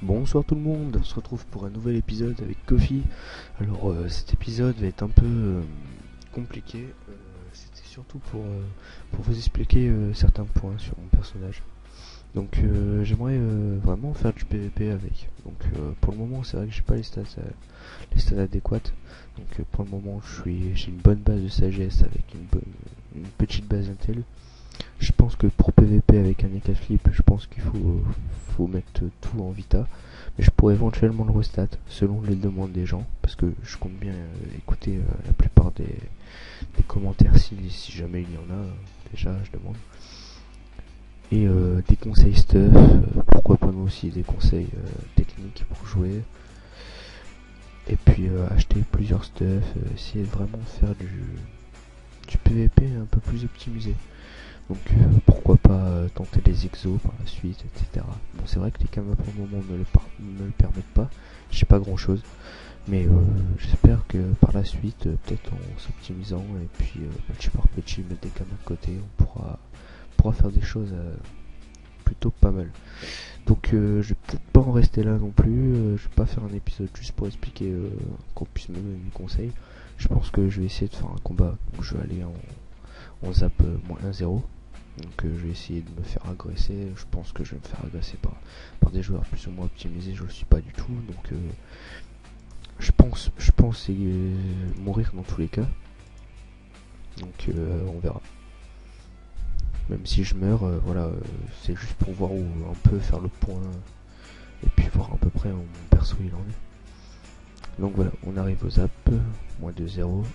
Bonsoir tout le monde, on se retrouve pour un nouvel épisode avec Kofi. Alors cet épisode va être un peu compliqué. C'était surtout pour vous expliquer certains points sur mon personnage. Donc j'aimerais vraiment faire du PVP avec. Donc pour le moment c'est vrai que j'ai pas les stats adéquates. Donc pour le moment j'ai une bonne base de sagesse avec une petite base intel. Je pense que pour PVP avec un EK flip, je pense faut mettre tout en vita. Mais je pourrais éventuellement le restat selon les demandes des gens. Parce que je compte bien écouter la plupart des commentaires si jamais il y en a. Déjà, je demande. Et des conseils stuff. Pourquoi pas nous aussi des conseils techniques pour jouer. Et puis acheter plusieurs stuff. Essayer de vraiment faire du PVP un peu plus optimisé. Donc pourquoi pas tenter les exos par la suite, etc. Bon, c'est vrai que les camas pour le moment me le permettent pas. J'ai pas grand chose. Mais j'espère que par la suite, peut-être en s'optimisant et puis petit par petit mettre des camas de côté, pourra faire des choses plutôt pas mal. Donc je vais peut-être pas en rester là non plus. Je vais pas faire un épisode juste pour expliquer qu'on puisse me donner des conseils. Je pense que je vais essayer de faire un combat où je vais aller en zap -1-0. Donc je vais essayer de me faire agresser. Je pense que je vais me faire agresser par des joueurs plus ou moins optimisés. Je le suis pas du tout. Donc je pense mourir dans tous les cas. Donc on verra. Même si je meurs, voilà, c'est juste pour voir où un peu faire le point. Et puis voir à peu près où mon perso il en est. Donc voilà, on arrive au zap. -2-0.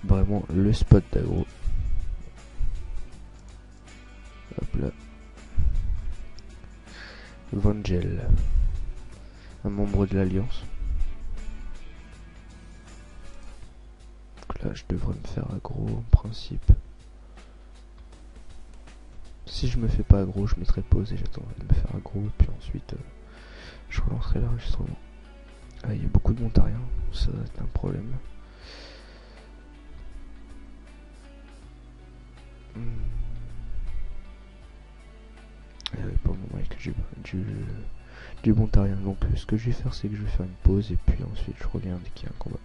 Vraiment le spot d'aggro. Hop là. Vangel, un membre de l'Alliance. Donc là, je devrais me faire aggro en principe. Si je me fais pas aggro, je mettrai pause et j'attendrai de me faire aggro. Et puis ensuite, je relancerai l'enregistrement. Ah, il y a beaucoup de montariens, ça va être un problème. Pour le moment, avec du montarien. Donc ce que je vais faire, c'est que je vais faire une pause et puis ensuite je reviens dès qu'il y a un combat.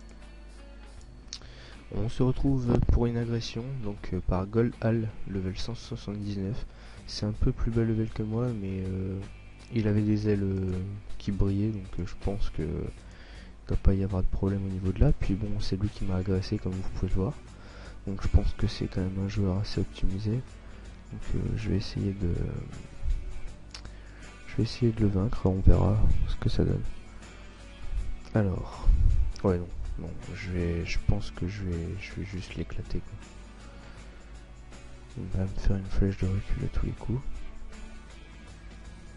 On se retrouve pour une agression, donc par Gold Hall, level 179. C'est un peu plus bas level que moi, mais il avait des ailes qui brillaient, donc je pense que il doit pas y avoir de problème au niveau de là. Puis bon, c'est lui qui m'a agressé comme vous pouvez le voir. Donc je pense que c'est quand même un joueur assez optimisé. Donc je vais essayer de le vaincre, on verra ce que ça donne. Alors, ouais non, je pense que je vais juste l'éclater. Il va me faire une flèche de recul à tous les coups.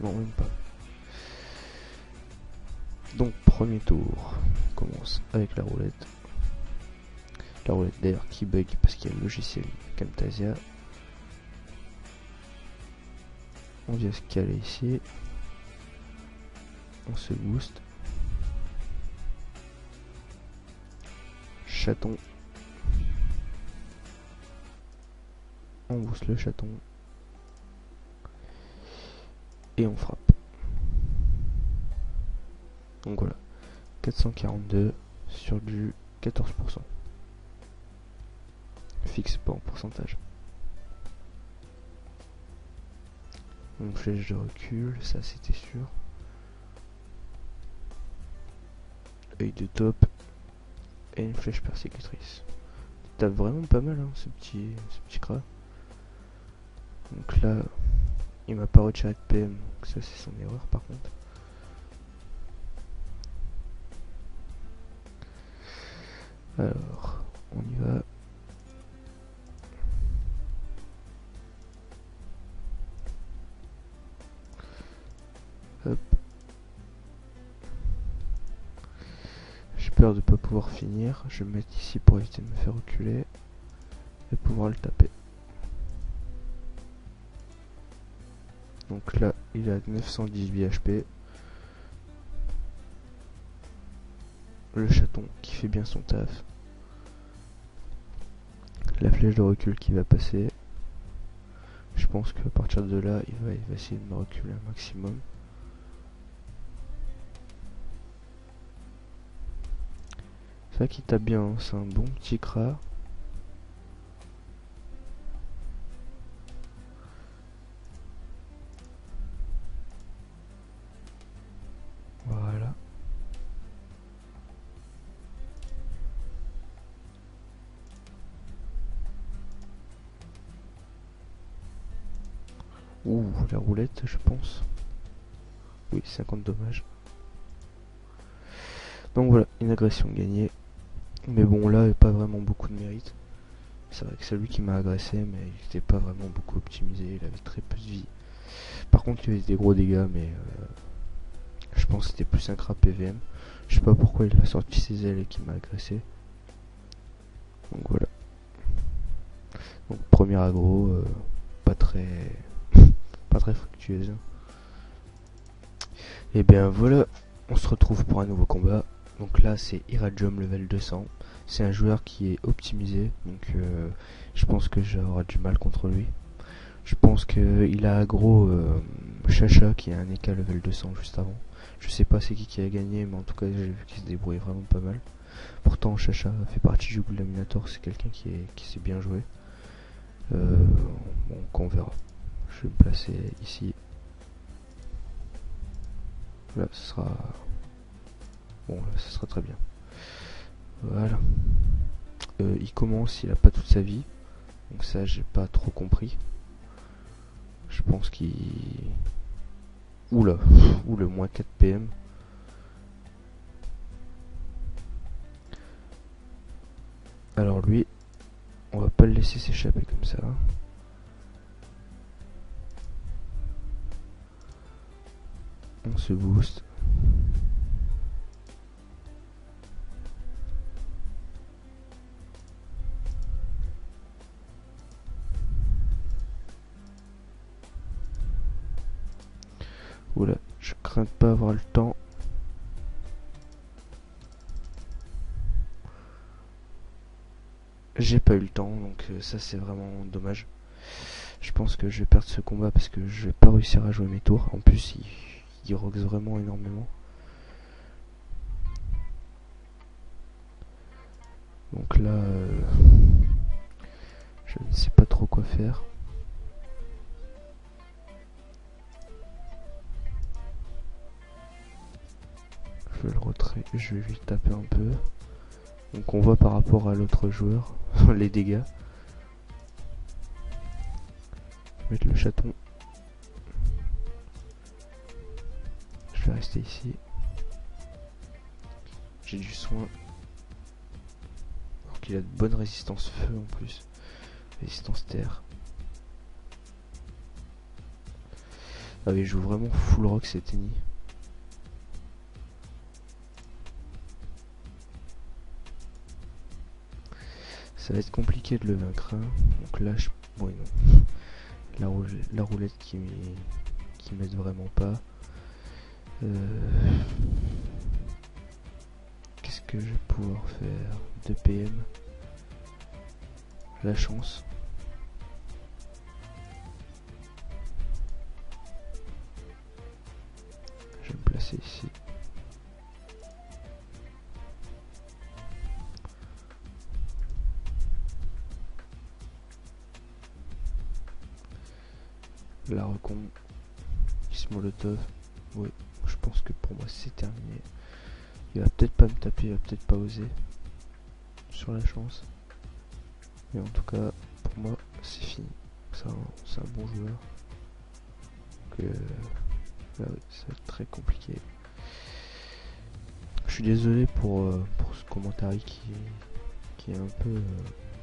Non, même pas. Donc premier tour, on commence avec la roulette. La roulette d'ailleurs qui bug parce qu'il y a le logiciel Camtasia. On vient se caler ici. On se booste. Chaton. On booste le chaton. Et on frappe. Donc voilà. 442 sur du 14%. Fixe pas en pourcentage. Une flèche de recul, ça c'était sûr. Œil de top. Et une flèche persécutrice. Tape vraiment pas mal hein, ce petit crat. Donc là, il m'a pas retiré de PM, donc ça c'est son erreur par contre. Alors, on y va. Hop. J'ai peur de pas pouvoir finir. Je vais me mettre ici pour éviter de me faire reculer et pouvoir le taper. Donc là, il a 918 HP. Le chaton qui fait bien son taf. La flèche de recul qui va passer. Je pense qu'à partir de là, il va essayer de me reculer un maximum. C'est vrai qu'il tape bien, hein. C'est un bon petit cra. Voilà. Ouh, la roulette, je pense. Oui, 50 dommages. Donc voilà, une agression gagnée. Mais bon, là, il n'y a pas vraiment beaucoup de mérite. C'est vrai que c'est lui qui m'a agressé, mais il n'était pas vraiment beaucoup optimisé. Il avait très peu de vie. Par contre, il avait des gros dégâts, mais je pense que c'était plus un cra PVM. Je sais pas pourquoi il a sorti ses ailes et qu'il m'a agressé. Donc voilà. Donc premier aggro, pas très pas très fructueuse. Et bien voilà, on se retrouve pour un nouveau combat. Donc là c'est Iradium level 200. C'est un joueur qui est optimisé, donc je pense que j'aurai du mal contre lui. Je pense qu'il a aggro Chacha qui a un EK level 200 juste avant. Je sais pas c'est qui a gagné, mais en tout cas j'ai vu qu'il se débrouille vraiment pas mal. Pourtant Chacha fait partie du Laminator, c'est quelqu'un qui sait bien jouer. Donc on verra. Je vais me placer ici. Là ce sera bon, là ce sera très bien. Voilà. Il commence, il a pas toute sa vie, donc ça j'ai pas trop compris. Je pense qu'il... Oula, ou le moins 4 PM. Alors lui, on va pas le laisser s'échapper comme ça. On se booste. Oula, je crains de pas avoir le temps. J'ai pas eu le temps, donc ça c'est vraiment dommage. Je pense que je vais perdre ce combat parce que je vais pas réussir à jouer mes tours. En plus, il roxe vraiment énormément. Donc là, je ne sais pas trop quoi faire. Je vais le retrait, je vais lui taper un peu. Donc on voit par rapport à l'autre joueur les dégâts. Je vais mettre le chaton. Je vais rester ici. J'ai du soin. Alors qu'il a de bonne résistance feu en plus. Résistance terre. Ah oui, je joue vraiment full rock cet ennemi. Ça va être compliqué de le vaincre. Hein. Donc là, bon, non. La roulette qui m'aide vraiment pas. Qu'est-ce que je vais pouvoir faire? 2 PM. La chance. Je vais me placer ici. La recon. Molotov. Oui, je pense que pour moi c'est terminé. Il va peut-être pas me taper, il va peut-être pas oser. Sur la chance. Mais en tout cas, pour moi, c'est fini. C'est un bon joueur. Donc, là, oui, ça va être très compliqué. Je suis désolé pour ce commentaire qui est un peu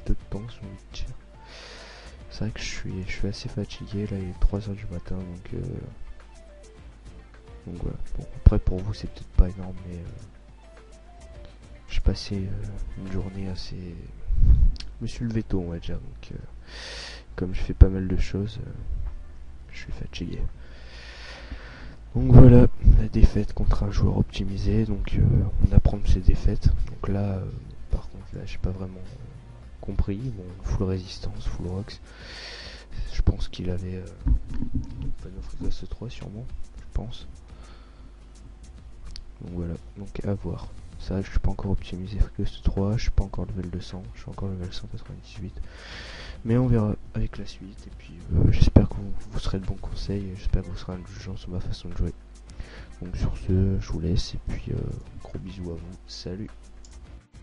de temps sur le tir. C'est vrai que je suis assez fatigué. Là, il est 3h du matin, donc voilà. Bon, après pour vous c'est peut-être pas énorme, mais j'ai passé une journée assez... Je me suis levé tôt, on va dire, donc comme je fais pas mal de choses, je suis fatigué. Donc voilà, la défaite contre un joueur optimisé, donc on apprend de ses défaites. Donc là, par contre, là j'ai pas vraiment compris. Bon, full résistance, full rocks. Je pense qu'il avait Panneau Freakos 3 sûrement, je pense. Donc voilà, donc à voir. C'est vrai que je suis pas encore optimisé Quest 3, je suis pas encore level 200, je suis encore level 198. Mais on verra avec la suite. Et puis j'espère que vous serez de bons conseils. J'espère que vous serez indulgents sur ma façon de jouer. Donc sur ce, je vous laisse. Et puis gros bisous à vous. Salut.